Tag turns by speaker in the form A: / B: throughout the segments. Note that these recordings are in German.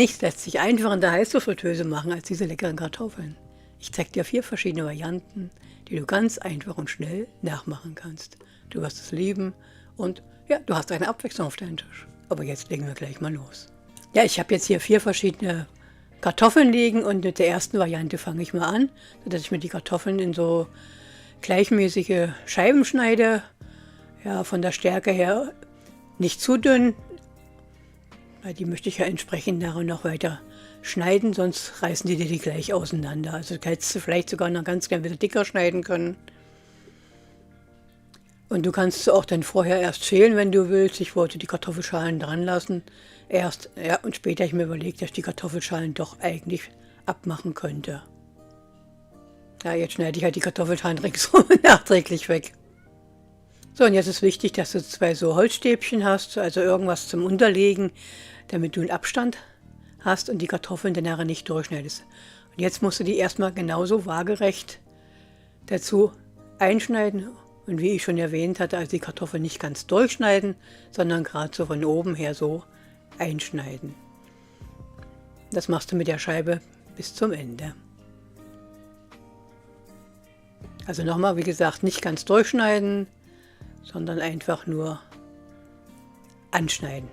A: Nichts lässt sich einfacher in der Heißluftfritteuse machen als diese leckeren Kartoffeln. Ich zeige dir 4 verschiedene Varianten, die du ganz einfach und schnell nachmachen kannst. Du wirst es lieben und ja, du hast eine Abwechslung auf deinem Tisch. Aber jetzt legen wir gleich mal los. Ja, ich habe jetzt hier 4 verschiedene Kartoffeln liegen und mit der ersten Variante fange ich mal an, dass ich mir die Kartoffeln in so gleichmäßige Scheiben schneide. Ja, von der Stärke her nicht zu dünn, weil die möchte ich ja entsprechend nachher noch weiter schneiden, sonst reißen die gleich auseinander. Also hättest du vielleicht sogar noch ganz gerne wieder dicker schneiden können. Und du kannst sie auch dann vorher erst schälen, wenn du willst. Ich wollte die Kartoffelschalen dran lassen. Erst, ja, und später habe ich mir überlegt, dass ich die Kartoffelschalen doch eigentlich abmachen könnte. Ja, jetzt schneide ich halt die Kartoffelschalen ringsum nachträglich weg. So, und jetzt ist wichtig, dass du 2 so Holzstäbchen hast, also irgendwas zum Unterlegen, damit du einen Abstand hast und die Kartoffeln dann nachher nicht durchschneidest. Und jetzt musst du die erstmal genauso waagerecht dazu einschneiden. Und wie ich schon erwähnt hatte, also die Kartoffeln nicht ganz durchschneiden, sondern gerade so von oben her so einschneiden. Das machst du mit der Scheibe bis zum Ende. Also nochmal, wie gesagt, nicht ganz durchschneiden, sondern einfach nur anschneiden.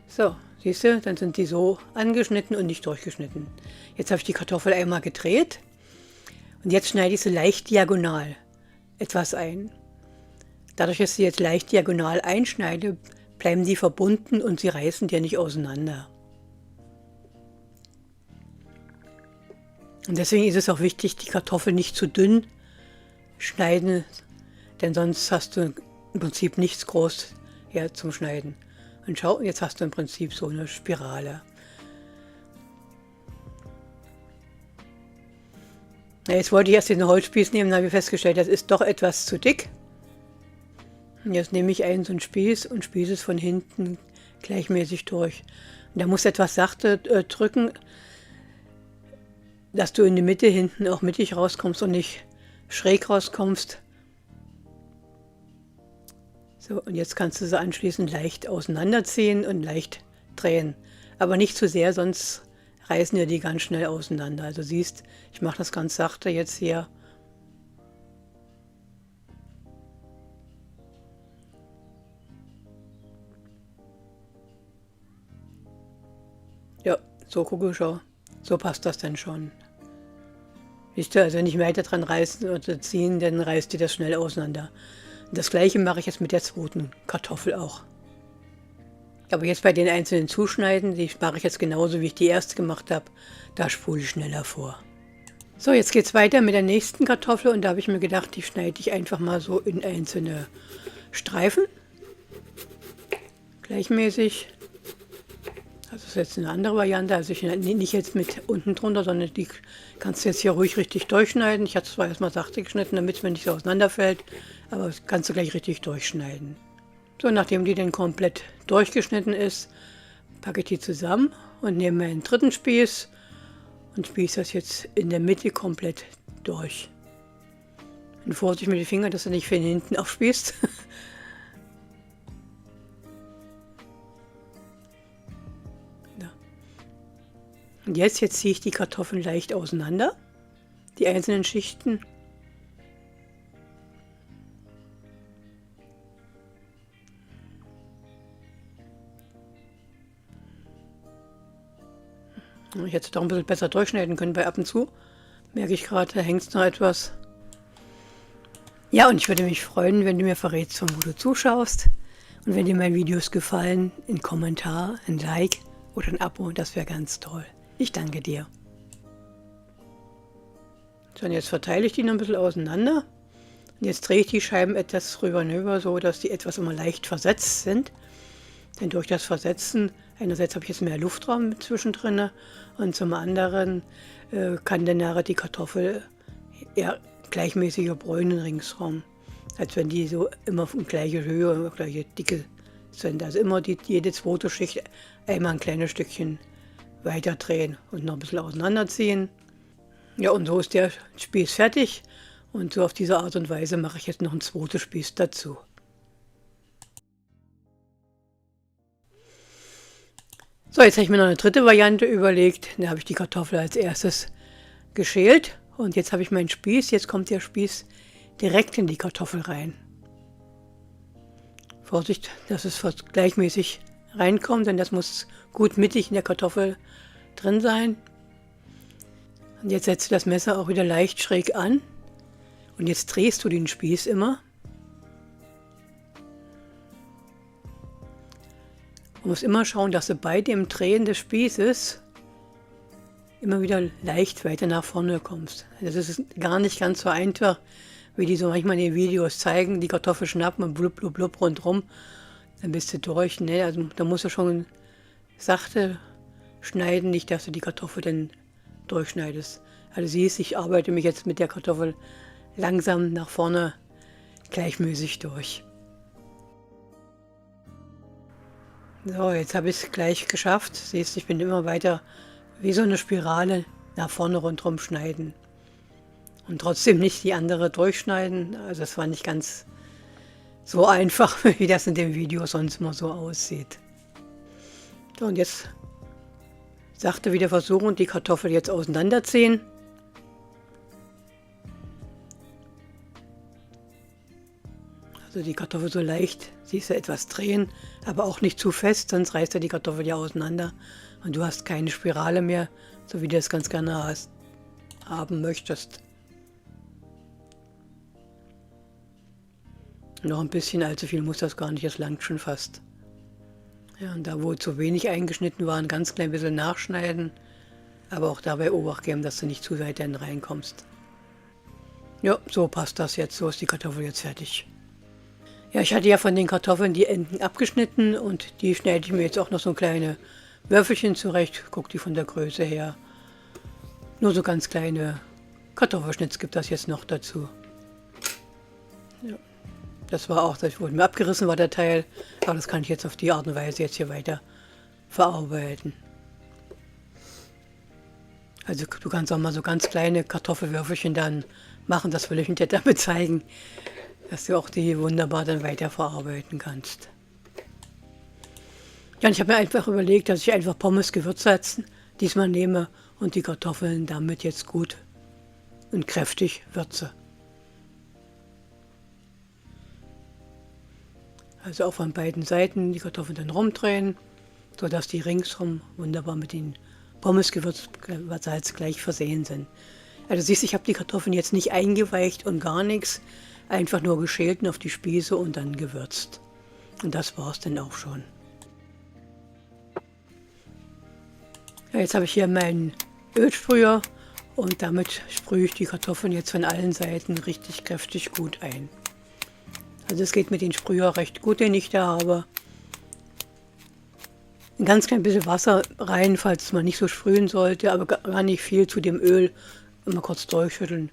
A: So, siehst du, dann sind die so angeschnitten und nicht durchgeschnitten. Jetzt habe ich die Kartoffel einmal gedreht und jetzt schneide ich sie leicht diagonal etwas ein. Dadurch, dass ich sie jetzt leicht diagonal einschneide, bleiben die verbunden und sie reißen dir nicht auseinander. Und deswegen ist es auch wichtig, die Kartoffel nicht zu dünn schneiden, denn sonst hast du im Prinzip nichts groß zum Schneiden. Und schau, jetzt hast du im Prinzip so eine Spirale. Ja, jetzt wollte ich erst den Holzspieß nehmen, dann habe ich festgestellt, das ist doch etwas zu dick. Und jetzt nehme ich einen so einen Spieß und spieße es von hinten gleichmäßig durch. Und da musst du etwas sachte drücken, dass du in die Mitte hinten auch mittig rauskommst und nicht schräg rauskommst. So, und jetzt kannst du sie anschließend leicht auseinanderziehen und leicht drehen. Aber nicht zu sehr, sonst reißen dir die ganz schnell auseinander. Also siehst, ich mache das ganz sachte jetzt hier. Ja, so gucke, schau. So passt das dann schon. Siehst du, also nicht weiter dran reißen oder ziehen, dann reißt dir das schnell auseinander. Und das gleiche mache ich jetzt mit der zweiten Kartoffel auch. Aber jetzt bei den einzelnen Zuschneiden, die mache ich jetzt genauso, wie ich die erste gemacht habe. Da spule ich schneller vor. So, jetzt geht es weiter mit der nächsten Kartoffel und da habe ich mir gedacht, die schneide ich einfach mal so in einzelne Streifen. Gleichmäßig. Das ist jetzt eine andere Variante, also ich nicht jetzt mit unten drunter, sondern die kannst du jetzt hier ruhig richtig durchschneiden. Ich habe es zwar erstmal sachte geschnitten, damit es mir nicht so auseinanderfällt, aber das kannst du gleich richtig durchschneiden. So, nachdem die dann komplett durchgeschnitten ist, packe ich die zusammen und nehme meinen dritten Spieß und spieße das jetzt in der Mitte komplett durch. Und Vorsicht mit den Fingern, dass du nicht von hinten aufspießt. Und jetzt ziehe ich die Kartoffeln leicht auseinander, die einzelnen Schichten. Ich hätte es doch ein bisschen besser durchschneiden können, weil ab und zu merke ich gerade, da hängt es noch etwas. Ja, und ich würde mich freuen, wenn du mir verrätst, von wo du zuschaust. Und wenn dir meine Videos gefallen, ein Kommentar, ein Like oder ein Abo, das wäre ganz toll. Ich danke dir. So, und jetzt verteile ich die noch ein bisschen auseinander. Und jetzt drehe ich die Scheiben etwas rüber und rüber, so dass die etwas immer leicht versetzt sind. Denn durch das Versetzen, einerseits habe ich jetzt mehr Luftraum zwischendrin und zum anderen kann dann nachher die Kartoffel eher gleichmäßiger bräunen ringsrum. Als wenn die so immer von gleicher Höhe und gleiche Dicke sind. Also immer jede zweite Schicht einmal ein kleines Stückchen weiter drehen und noch ein bisschen auseinanderziehen. Ja, und so ist der Spieß fertig. Und so auf diese Art und Weise mache ich jetzt noch einen zweiten Spieß dazu. So, jetzt habe ich mir noch eine dritte Variante überlegt. Da habe ich die Kartoffel als erstes geschält. Und jetzt habe ich meinen Spieß. Jetzt kommt der Spieß direkt in die Kartoffel rein. Vorsicht, dass es fast gleichmäßig reinkommt, denn das muss gut mittig in der Kartoffel drin sein. Und jetzt setzt du das Messer auch wieder leicht schräg an. Und jetzt drehst du den Spieß immer. Du musst immer schauen, dass du bei dem Drehen des Spießes immer wieder leicht weiter nach vorne kommst. Das ist gar nicht ganz so einfach, wie die so manchmal in den Videos zeigen, die Kartoffel schnappen und blub, blub, blub rundherum, dann bist du durch. Ne? Also da musst du schon sachte schneiden, nicht, dass du die Kartoffel dann durchschneidest. Also siehst, ich arbeite mich jetzt mit der Kartoffel langsam nach vorne gleichmäßig durch. So, jetzt habe ich es gleich geschafft. Siehst, ich bin immer weiter wie so eine Spirale nach vorne rundherum schneiden. Und trotzdem nicht die andere durchschneiden. Also es war nicht ganz so einfach, wie das in dem Video sonst mal so aussieht. So, und jetzt sachte wieder versuchen, die Kartoffel jetzt auseinanderziehen. Also die Kartoffel so leicht, siehst du, etwas drehen, aber auch nicht zu fest, sonst reißt er die Kartoffel ja auseinander. Und du hast keine Spirale mehr, so wie du es ganz gerne haben möchtest. Noch ein bisschen, allzu viel muss das gar nicht, das langt schon fast. Ja, und da, wo zu wenig eingeschnitten war, ein ganz klein bisschen nachschneiden, aber auch dabei Obacht geben, dass du nicht zu weit dann reinkommst. Ja, so passt das jetzt, so ist die Kartoffel jetzt fertig. Ja, ich hatte ja von den Kartoffeln die Enden abgeschnitten und die schneide ich mir jetzt auch noch so kleine Würfelchen zurecht. Guck die von der Größe her. Nur so ganz kleine Kartoffelschnitz gibt das jetzt noch dazu. Ja, das war auch, das wurde mir abgerissen war der Teil, aber das kann ich jetzt auf die Art und Weise jetzt hier weiter verarbeiten. Also du kannst auch mal so ganz kleine Kartoffelwürfelchen dann machen, das will ich dir damit zeigen, dass du auch die wunderbar dann weiter verarbeiten kannst. Ja, und ich habe mir einfach überlegt, dass ich einfach Pommes-Gewürzsalzen diesmal nehme und die Kartoffeln damit jetzt gut und kräftig würze. Also auch von beiden Seiten die Kartoffeln dann rumdrehen, sodass die ringsrum wunderbar mit den Pommes-Gewürzsalz gleich versehen sind. Also siehst du, ich habe die Kartoffeln jetzt nicht eingeweicht und gar nichts, einfach nur geschält und auf die Spieße und dann gewürzt. Und das war es dann auch schon. Ja, jetzt habe ich hier meinen Ölsprüher und damit sprühe ich die Kartoffeln jetzt von allen Seiten richtig kräftig gut ein. Also es geht mit dem Sprüher recht gut, den ich da habe. Ein ganz klein bisschen Wasser rein, falls man nicht so sprühen sollte, aber gar nicht viel zu dem Öl. Immer kurz durchschütteln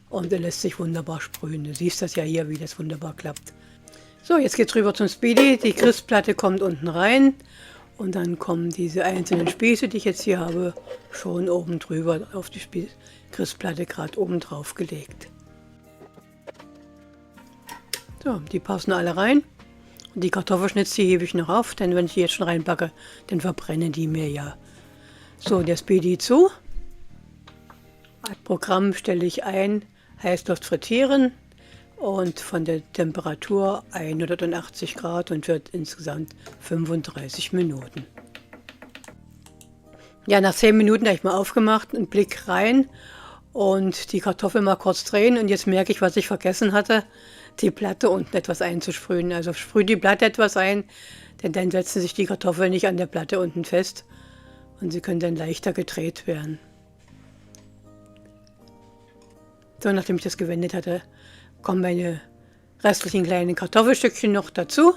A: und er lässt sich wunderbar sprühen. Du siehst das ja hier, wie das wunderbar klappt. So, jetzt geht's rüber zum Speedy. Die Crispplatte kommt unten rein und dann kommen diese einzelnen Spieße, die ich jetzt hier habe, schon oben drüber auf die Crispplatte gerade oben drauf gelegt. So, die passen alle rein. Und die Kartoffelschnitz, die hebe ich noch auf, denn wenn ich die jetzt schon reinpacke, dann verbrennen die mir ja. So, der Speedy zu. Programm stelle ich ein, Heißluft frittieren und von der Temperatur 180 Grad und wird insgesamt 35 Minuten. Ja, nach 10 Minuten habe ich mal aufgemacht, einen Blick rein und die Kartoffel mal kurz drehen und jetzt merke ich, was ich vergessen hatte, die Platte unten etwas einzusprühen. Also sprühe die Platte etwas ein, denn dann setzen sich die Kartoffeln nicht an der Platte unten fest und sie können dann leichter gedreht werden. So, nachdem ich das gewendet hatte, kommen meine restlichen kleinen Kartoffelstückchen noch dazu.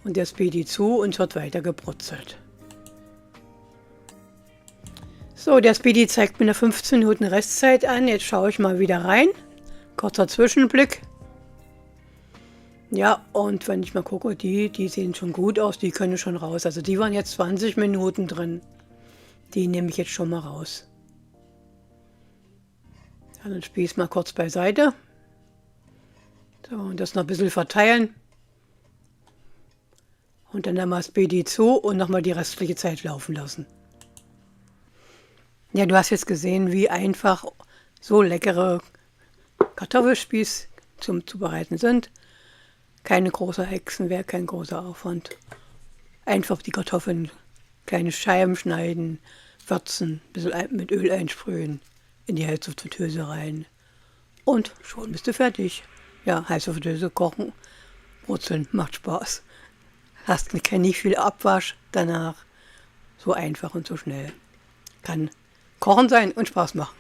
A: Und der Speedy zu und wird weiter gebrutzelt. So, der Speedy zeigt mir eine 15 Minuten Restzeit an. Jetzt schaue ich mal wieder rein. Kurzer Zwischenblick. Ja, und wenn ich mal gucke, die sehen schon gut aus, die können schon raus. Also die waren jetzt 20 Minuten drin. Die nehme ich jetzt schon mal raus. Dann Spieß mal kurz beiseite. So, und das noch ein bisschen verteilen. Und dann einmal das BD zu und nochmal die restliche Zeit laufen lassen. Ja, du hast jetzt gesehen, wie einfach so leckere Kartoffelspieß zum Zubereiten sind. Keine große Hexenwerk, kein großer Aufwand. Einfach die Kartoffeln, kleine Scheiben schneiden, würzen, ein bisschen mit Öl einsprühen, in die heiße Fritteuse rein. Und schon bist du fertig. Ja, heiße Fritteuse kochen, brutzeln, macht Spaß. Hast nicht viel Abwasch danach. So einfach und so schnell. Kann Kochen sein und Spaß machen.